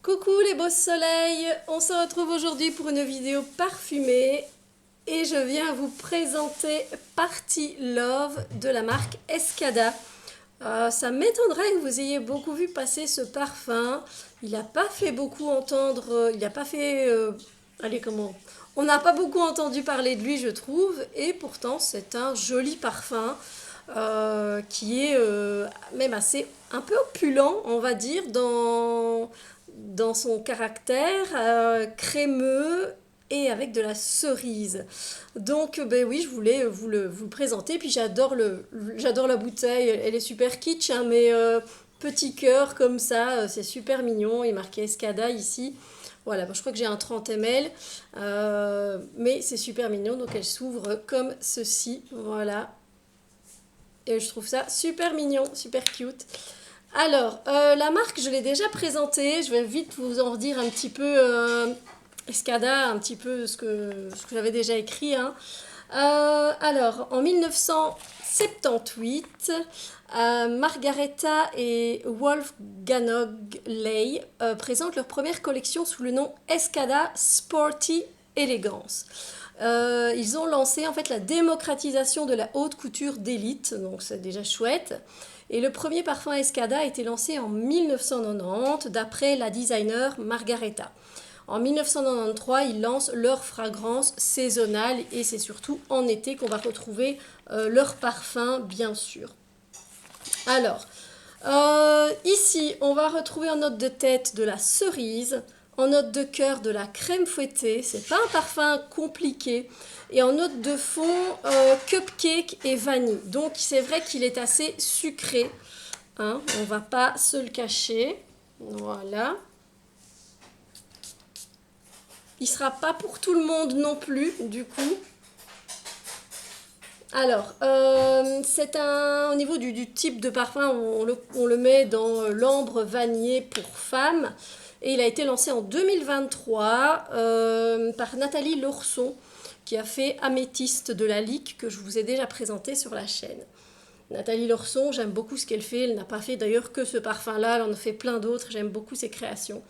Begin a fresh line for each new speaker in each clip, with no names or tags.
Coucou les beaux soleils, on se retrouve aujourd'hui pour une vidéo parfumée et je viens vous présenter Party Love de la marque Escada. Ça m'étonnerait que vous ayez beaucoup vu passer ce parfum. Il n'a pas fait beaucoup entendre, il n'a pas fait... allez, comment? On n'a pas beaucoup entendu parler de lui, je trouve, et pourtant c'est un joli parfum qui est même assez un peu opulent, on va dire, dans son caractère crémeux et avec de la cerise. Donc ben oui, je voulais vous le présenter. Puis j'adore la bouteille, elle est super kitsch, hein, mais petit cœur comme ça, c'est super mignon. Il est marqué Escada ici. Voilà, bon, je crois que j'ai un 30 ml, mais c'est super mignon. Donc elle s'ouvre comme ceci, voilà. Et je trouve ça super mignon, super cute. Alors, la marque, je l'ai déjà présentée. Je vais vite vous en redire un petit peu Escada, un petit peu ce que j'avais déjà écrit, hein. Alors, en 1978, Margareta et Wolfgang Ley présentent leur première collection sous le nom Escada Sporty Elegance. Ils ont lancé en fait la démocratisation de la haute couture d'élite, donc c'est déjà chouette. Et le premier parfum Escada a été lancé en 1990 d'après la designer Margareta. En 1993, ils lancent leur fragrance saisonnale et c'est surtout en été qu'on va retrouver leur parfum, bien sûr. Alors, ici, on va retrouver en note de tête de la cerise, en note de cœur de la crème fouettée. C'est pas un parfum compliqué. Et en note de fond, cupcake et vanille. Donc, c'est vrai qu'il est assez sucré, hein, on va pas se le cacher. Voilà. Il ne sera pas pour tout le monde non plus, du coup. Alors, au niveau du type de parfum, on le met dans l'ambre vanillé pour femmes. Et il a été lancé en 2023 par Nathalie Lorson, qui a fait Améthyste de la Lique, que je vous ai déjà présenté sur la chaîne. Nathalie Lorson, j'aime beaucoup ce qu'elle fait. Elle n'a pas fait d'ailleurs que ce parfum-là, elle en a fait plein d'autres. J'aime beaucoup ses créations.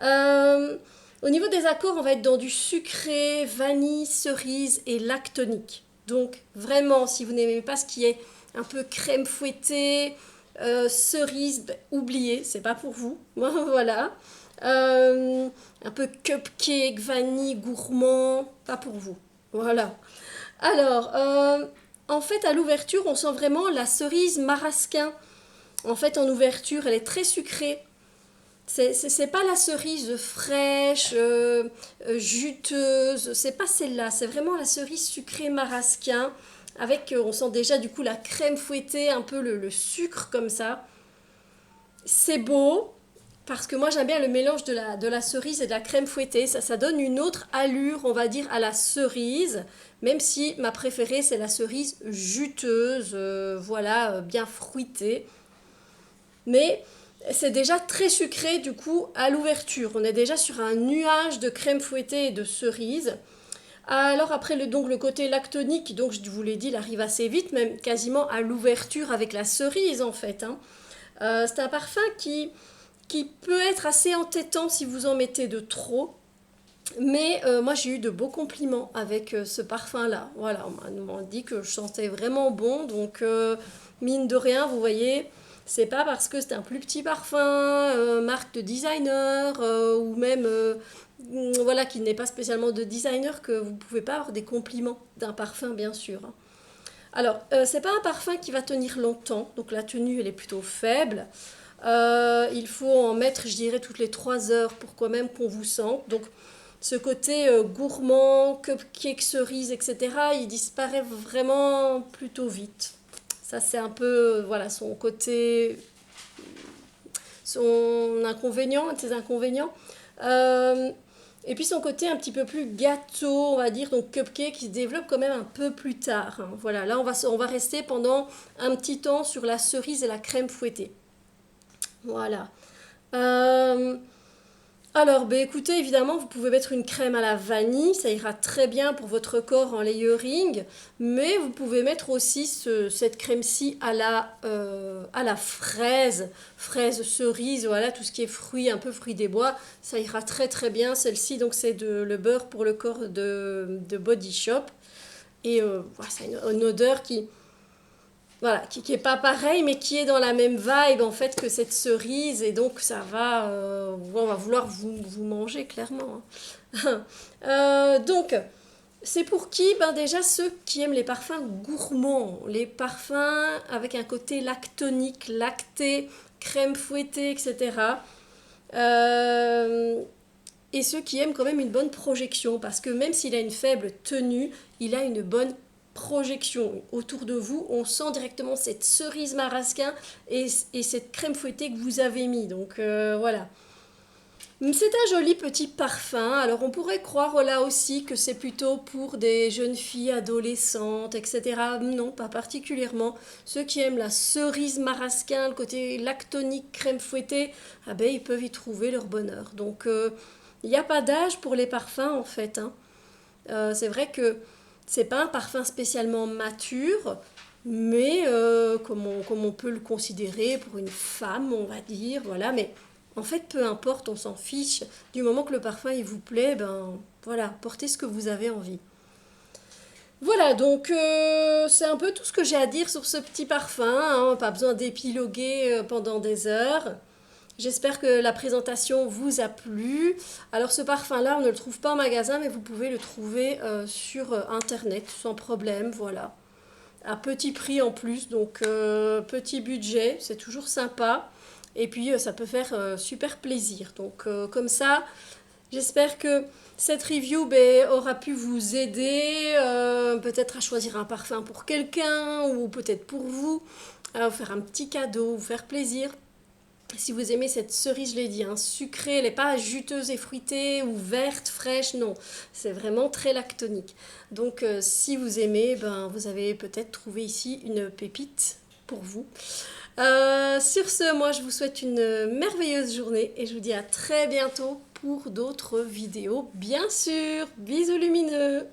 Au niveau des accords, on va être dans du sucré, vanille, cerise et lactonique. Donc vraiment, si vous n'aimez pas ce qui est un peu crème fouettée, cerise, ben, oubliez, c'est pas pour vous. Voilà. Un peu cupcake, vanille, gourmand, pas pour vous. Voilà. Alors, en fait, à l'ouverture, on sent vraiment la cerise marasquin. En fait, en ouverture, elle est très sucrée. C'est pas la cerise fraîche, juteuse, c'est pas celle-là, c'est vraiment la cerise sucrée marasquin, avec, on sent déjà du coup la crème fouettée, un peu le sucre comme ça. C'est beau, parce que moi j'aime bien le mélange de la cerise et de la crème fouettée, ça donne une autre allure, on va dire, à la cerise, même si ma préférée c'est la cerise juteuse, voilà, bien fruitée. Mais c'est déjà très sucré du coup à l'ouverture. On est déjà sur un nuage de crème fouettée et de cerise. Alors après le côté lactonique, donc je vous l'ai dit, il arrive assez vite, même quasiment à l'ouverture avec la cerise en fait, hein. C'est un parfum qui peut être assez entêtant si vous en mettez de trop. Mais moi j'ai eu de beaux compliments avec ce parfum-là. Voilà, on m'a dit que je sentais vraiment bon. Donc mine de rien, vous voyez, c'est pas parce que c'est un plus petit parfum, marque de designer, ou même voilà, qui n'est pas spécialement de designer, que vous pouvez pas avoir des compliments d'un parfum, bien sûr, hein. Alors, c'est pas un parfum qui va tenir longtemps, donc la tenue elle est plutôt faible. Il faut en mettre, je dirais, toutes les 3 heures pour quand même qu'on vous sente. Donc, ce côté gourmand, cupcake, cerise, etc., il disparaît vraiment plutôt vite. Ça, c'est un peu, voilà, son côté, son inconvénient, ses inconvénients. Et puis son côté un petit peu plus gâteau, on va dire, donc cupcake, qui se développe quand même un peu plus tard, hein. Voilà, là, on va rester pendant un petit temps sur la cerise et la crème fouettée. Voilà. Alors, ben écoutez, évidemment, vous pouvez mettre une crème à la vanille, ça ira très bien pour votre corps en layering, mais vous pouvez mettre aussi cette crème-ci à la fraise, fraise, cerise, voilà, tout ce qui est fruits, un peu fruits des bois, ça ira très très bien. Celle-ci, donc c'est le beurre pour le corps de Body Shop, et voilà, ça a une odeur voilà, qui est pas pareil, mais qui est dans la même vibe en fait que cette cerise, et donc ça va, on va vouloir vous manger clairement, hein. Donc, c'est pour qui? Ben déjà ceux qui aiment les parfums gourmands, les parfums avec un côté lactonique, lacté, crème fouettée, etc. Euh, et ceux qui aiment quand même une bonne projection, parce que même s'il a une faible tenue, il a une bonne projection. Autour de vous, on sent directement cette cerise marasquin et cette crème fouettée que vous avez mis. Donc voilà. C'est un joli petit parfum. Alors on pourrait croire là aussi que c'est plutôt pour des jeunes filles adolescentes, etc. Non, pas particulièrement. Ceux qui aiment la cerise marasquin, le côté lactonique, crème fouettée, ah ben, ils peuvent y trouver leur bonheur. Donc il n'y a pas d'âge pour les parfums en fait, hein. C'est vrai que c'est pas un parfum spécialement mature, mais comme on peut le considérer pour une femme, on va dire, voilà. Mais en fait, peu importe, on s'en fiche. Du moment que le parfum il vous plaît, ben voilà, portez ce que vous avez envie. Voilà, donc c'est un peu tout ce que j'ai à dire sur ce petit parfum, hein. Pas besoin d'épiloguer pendant des heures. J'espère que la présentation vous a plu. Alors ce parfum-là, on ne le trouve pas en magasin, mais vous pouvez le trouver sur Internet sans problème, voilà. À petit prix en plus, donc petit budget, c'est toujours sympa. Et puis ça peut faire super plaisir. Donc comme ça, j'espère que cette review ben, aura pu vous aider, peut-être à choisir un parfum pour quelqu'un ou peut-être pour vous, à vous faire un petit cadeau, vous faire plaisir. Si vous aimez cette cerise, je l'ai dit, hein, sucrée, elle n'est pas juteuse et fruitée ou verte, fraîche, non. C'est vraiment très lactonique. Donc si vous aimez, ben, vous avez peut-être trouvé ici une pépite pour vous. Sur ce, moi je vous souhaite une merveilleuse journée et je vous dis à très bientôt pour d'autres vidéos, bien sûr. Bisous lumineux.